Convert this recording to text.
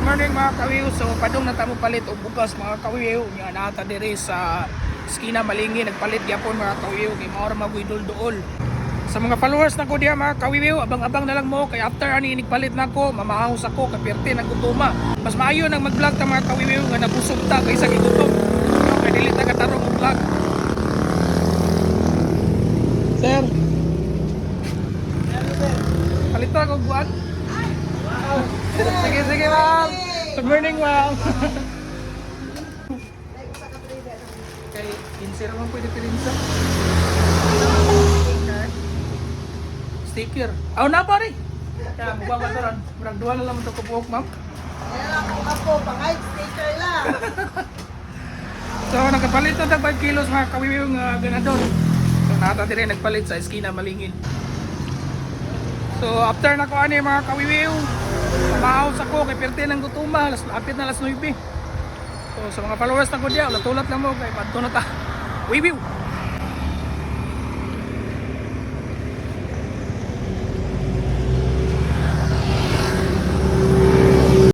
morning mga kawiw. So padung na tamo palit og bugas mga kawiw. Nya nata diri sa Skina Malingin nagpalit gyapon mga kawiw kay mao ra maguidol duol. Sa mga followers na ko diha mga kawiw, abang-abang na lang mo kay after ani nigpalit nako, mamahos ako kapirte nang gutuma. Mas maayo nang mag-vlog ta mga kawiw nga nabusog ta kaysa gigutom. Kay dili ta katarong og vlog. Sir. Palito ako buwan. Sige, sige ma'am. Good morning ma'am. Kay 15 naman pwede pirinsa. Sticker. Aw na pa rin. Kaya mukha ba ito ron? Murag duwa na lang ito kubuhok ma'am. Kaya lang ako, pangay sticker lang. So nagkapalit na tag 5 kilos mga kawiwiw nga ganador. So nata din nagpalit sa Skina Malingin. So after na ko ani mga kawiwiw, pamahaws ako kay perte ng gutuma, lapit na alas 9. So sa mga followers na ko diya, ulat-ulat lang mo kay padto na ta. Wiwiw.